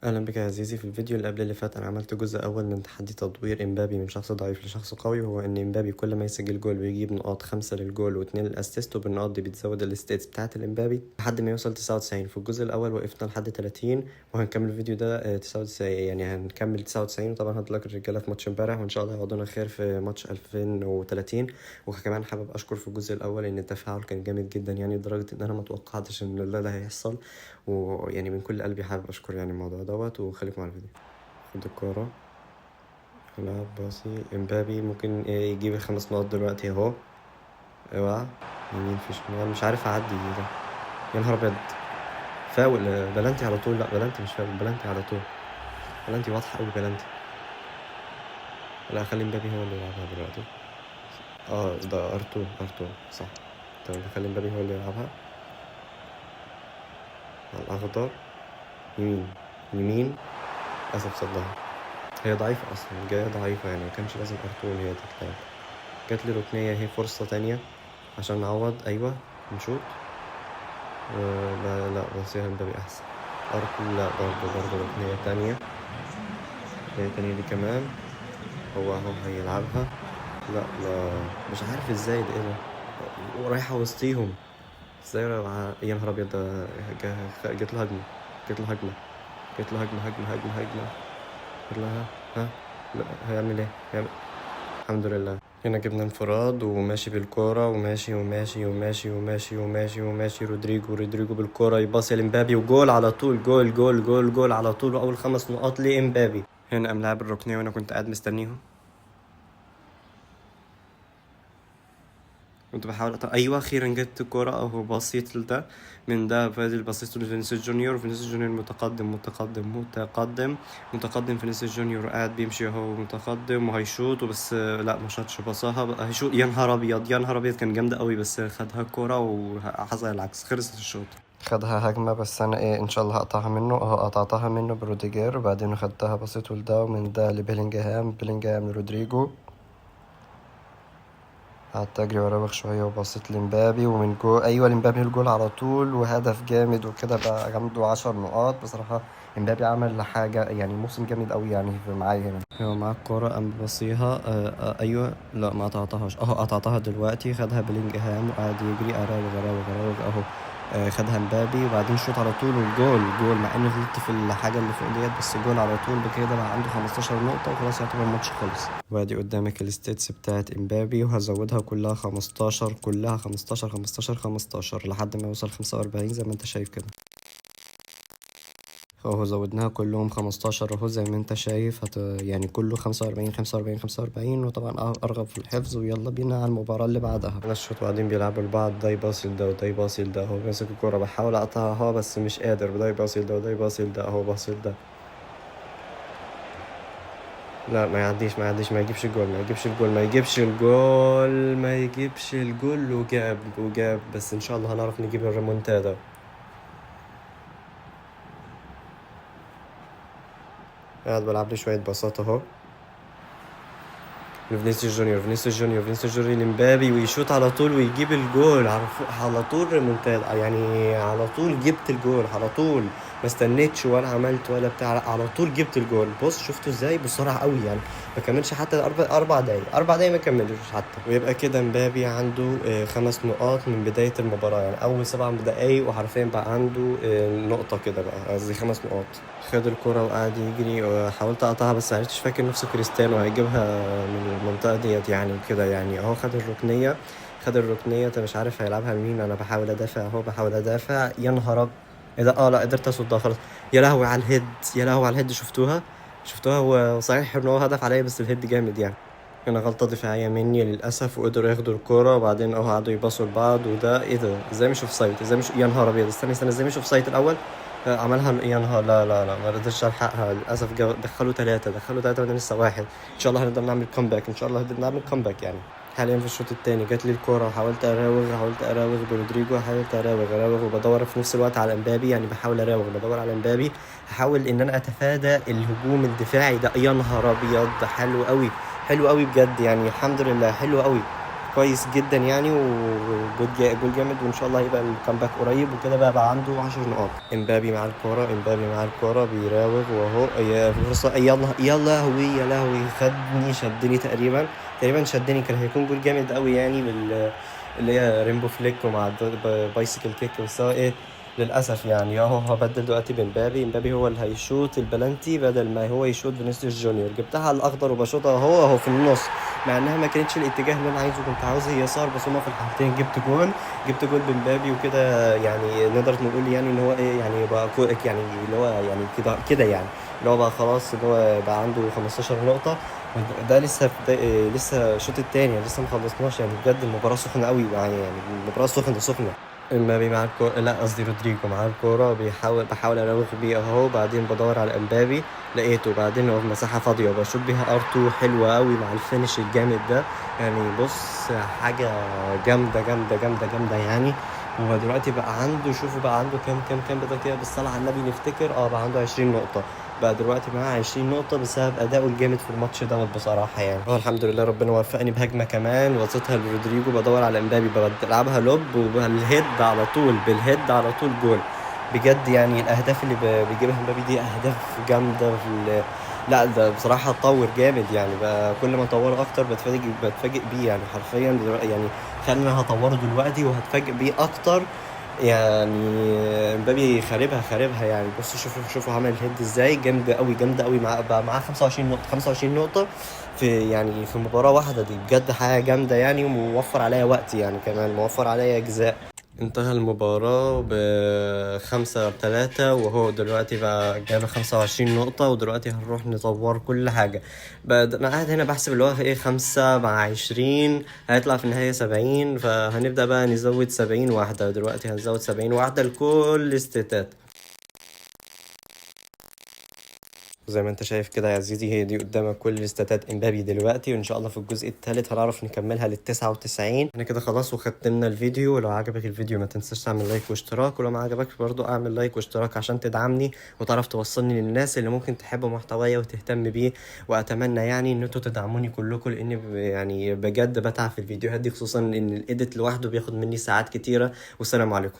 أهلا بك يا عزيزي. في الفيديو اللي قبل اللي فات أنا عملت جزء أول من تحدي تطوير إمبابي من شخص ضعيف لشخص قوي، وهو إن إمبابي كل ما يسجل جول ويجيب نقاط 5 للجول و2 للأسيست، وبالنقاط دي بتزود الستيتس بتاعة الإمبابي لحد ما يوصل 99. في الجزء الأول وقفنا لحد 30، وهنكمل الفيديو ده 99، يعني هنكمل 99. وطبعا هدلك الرجالة في ماتش امبارح، وإن شاء الله يعوضونا خير في ماتش 2030. وكمان حابب أشكر في الجزء الأول إن التفاعل كان جامد جدا، يعني لدرجة إن أنا متوقعتش إن ده هيحصل، ويعني من كل قلبي حابب اشكر يعني الموضوع دوت. وخليكم على الفيديو. خد الكورة، لعب باصي امبابي ممكن يجيب ال5 نقط دلوقتي اهو. اوعى يمين في شمال، مش عارف اعدي ده. يا نهار ابيض، فاول. بلانتي على طول. لا بلانتي مش فاول، بلانتي على طول. بلانتي واضحة اوي، بلانتي. لا خلي امبابي هو اللي يلعبها دلوقتي. ده ارتو صح. طيب خلي امبابي هو اللي يلعبها على الاخضر. يمين يمين. للاسف صدها. هي ضعيفة أصلا، جاية ضعيفة، يعني مكانش لازم أرطول هي تتلعب. جاتلي ركنية اهي، فرصة تانية عشان نعوض. أيوة نشوط. لا بس هي مبابي أحسن. أرطول لا، برضه ركنية تانية. ركنية تانية دي كمان. هو هيلعبها. لا مش عارف ازاي ده، ايه ده، ورايحة وسطيهم ازاي. يا نهار أبيض، ده جات له هجمة. جات له هجمة. جات له هجمة. لها. ها. لا هيعمل ايه؟ الحمد لله. هنا جبنا انفراد وماشي بالكورة، وماشي رودريجو بالكورة يباصي لإمبابي، وجول على طول. جول على طول، وأول 5 نقاط لإمبابي. هنا قام لاعب الركنية وأنا كنت قاعد مستنيهم. كنت بحاول ايوه اخيرا جبت الكوره اهو. بصيت لده من ده فادي، بصيت لفينيسيوس جونيور. فينيسيوس جونيور متقدم. فينيسيوس جونيور قاعد بيمشي اهو متقدم وهيشوط، وبس لا ما شاطش، بصاها هيشوط. يا نهار ابيض كان جامده قوي، بس خدها الكوره وحصل العكس، خلصت الشوط. خدها هجمة، بس أنا إيه إن شاء الله هقطعها منه. قطعتها منه بروديجير، وبعدين خدتها بصيت لده، ومن ده لبيلينجهام لرودريجو. قعدت اجري واراوغ شويه، وبصيت لمبابي ومن ايوه لمبابي الجول على طول، وهدف جامد، وكده بقى عنده 10 نقاط بصراحه. امبابي عمل حاجه، يعني موسم جامد قوي يعني معايا هنا. هو معاه الكوره قام بصيها. ايوه لا ما قطعتهاش اهو، قطعتها دلوقتي. خدها بلينجهام وقعد يجري اراوغ اهو. خدها مبابي وبعدين شوط على طول، والجول جول، مع اني غلطت في الحاجه اللي فوق ديت، بس جول على طول. بكده بقى عنده 15 نقطه وخلاص يعتبر الماتش خلص. وادي قدامك الستيتس بتاعت امبابي، وهزودها كلها 15، كلها 15 لحد ما يوصل 45 زي ما انت شايف كده اهو. زودناها كلهم 15 اهو زي ما انت شايف. يعني كله 45. وطبعا ارغب في الحفظ. ويلا بينا على المباراة اللي بعدها. نشوط وبعدين بيلعبوا لبعض، ده يباصي لده وده يباصي لده اهو. ماسك الكورة بحاول اقطعها بس مش قادر. ده يباصي لده وده يباصي لده اهو، باصي لده. لا ما يعديش ما يجيبش الجول. وجاب بس ان شاء الله هنعرف نجيب الريمونتادا. قاعد بلعب لي شوية بساطة اهو. فينيسيوس جونيور لمبابي، ويشوط على طول ويجيب الجول على طول. ريمونتادا يعني، على طول جبت الجول على طول. ما استنيتش ولا عملت ولا بتاع، على طول جبت الجول. بص شفته ازاي بسرعة قوي يعني. ما كملش حتى 4 دقايق ما كملش حتى. ويبقى كده مبابي عنده 5 نقاط من بداية المباراة، يعني أول 7 دقايق وحرفيا بقى عنده نقطة كده، بقى قصدي 5 نقاط. خد الكرة وقعد يجري، وحاولت اقطعها بس معرفتش. فاكر نفسه كريستيانو هيجيبها من المنطقة ديت يعني وكده، يعني اهو خد الركنية. انت مش عارف هيلعبها لمين. انا بحاول ادافع. يا نهار ايه ده. لا قدرت اصدها خلاص. يا لهوي على الهيد. شفتوها. هو صحيح ان هو هدف عليا، بس الهيد جامد يعني. هنا غلطة دفاعية مني للأسف، وقدروا ياخدوا الكورة، وبعدين قعدوا يباصوا لبعض. وده ايه ده، ازاي مش اوف سايد؟ يا نهار ابيض، استنى ازاي مش اوف سايد الأول؟ عملها يا نهار. لا ما قدرتش الحقها للاسف. دخلوا 3 وانا لسه واحد. ان شاء الله هنقدر نعمل كومباك يعني. حاليا في الشوط الثاني جات لي الكوره، وحاولت اراوغ برودريجو. حاولت اراوغ وبدور في نفس الوقت على امبابي، يعني بحاول اراوغ بدور على امبابي. احاول ان انا اتفادى الهجوم الدفاعي ده. يا نهار ابيض، حلو قوي بجد يعني. الحمد لله حلو قوي. كويس جدا يعني، جول جامد، وان شاء الله هيبقى الكامباك قريب وكده. بقى عنده 10 نقاط. امبابي مع الكوره، امبابي مع الكوره بيراوغ، وهو يا فرصه، يلا يا لهوي يا لهوي، شدني تقريبا شدني. كان هيكون جول جامد قوي يعني اللي هي ريمبو فليك ومع بايسيكل كيك. بس هو ايه، للاسف يعني اهو هبدل دلوقتي بمبابي هو اللي هيشوط البلانتي بدل ما هو يشوط فينيسيوس جونيور. جبتها على الاخضر وبشوطها اهو في النص، مع انها ما كانتش الاتجاه اللي انا عايزه، كنت عاوز يسار، بس هما في الحالتين جبت جول بمبابي وكده. يعني نقدر نقول يعني ان هو ايه يعني بقى يعني اللي هو يعني كده يعني اللي هو بقى خلاص، اللي هو بقى عنده 15 نقطة. ده لسه لسه الشوط التاني لسه مخلصناش يعني. بجد المباراة سخنة قوي يعني المباراة سخنة. امبابي مع الكورة، لا قصدي رودريجو مع الكورة، بحاول اراوغ بيه اهو، بعدين بدور على امبابي لقيته، بعدين هو في مساحة فاضية بشوط بيها ار2 حلوة قوي مع الفينش الجامد ده. يعني بص، حاجة جامدة يعني. هو دلوقتي بقى عنده، شوفوا بقى عنده كام بدأ كده بالصلاة على النبي نفتكر، بقى عنده 20 نقطة. بقى دلوقتي معاه 20 نقطة بسبب أداؤه الجامد في الماتش دوت بصراحة يعني. الحمد لله ربنا وفقني بهجمة كمان وصيتها لرودريجو، بدور على امبابي بلعبها لوب وبالهيد على طول، جول. بجد يعني الأهداف اللي بيجيبها امبابي دي أهداف جامدة لا ده بصراحة اتطور جامد يعني. بقى كل ما اطوره اكتر بتفاجئ بيه يعني حرفيا يعني. خلينا هطوره دلوقتي وهتفاجئ بيه اكتر يعني. مبابي خاربها يعني. بصوا شوفوا عمل الهيد ازاي، جامده قوي. بقى معاه 25 نقطه في يعني في مباراه واحده. دي بجد حاجه جامده يعني، وموفر عليا وقت يعني، كمان موفر عليا اجزاء. انتهى المباراة ب5-3، وهو دلوقتي بقى جايب 25 نقطة. ودلوقتي هنروح نطور كل حاجة. أنا قاعد هنا بحسب اللي هو ايه، 5 مع 20 هيطلع في النهاية 70. فهنبدأ بقى نزود 70 واحدة. دلوقتي هنزود 70 واحدة لكل استيتات. زي ما انت شايف كده يا عزيزي، هي دي قدامك كل استاتات امبابي دلوقتي. وان شاء الله في الجزء الثالث هنعرف نكملها لل99. انا كده خلاص وختمنا الفيديو. ولو عجبك الفيديو ما تنساش تعمل لايك واشتراك، ولو ما عجبكش برضو اعمل لايك واشتراك عشان تدعمني وتعرف توصلني للناس اللي ممكن تحب محتوايا وتهتم بيه. واتمنى يعني ان انتوا تدعموني كلكم، لان يعني بجد بتعب في الفيديوهات دي، خصوصا ان الايديت لوحده بياخد مني ساعات كتيرة. والسلام عليكم.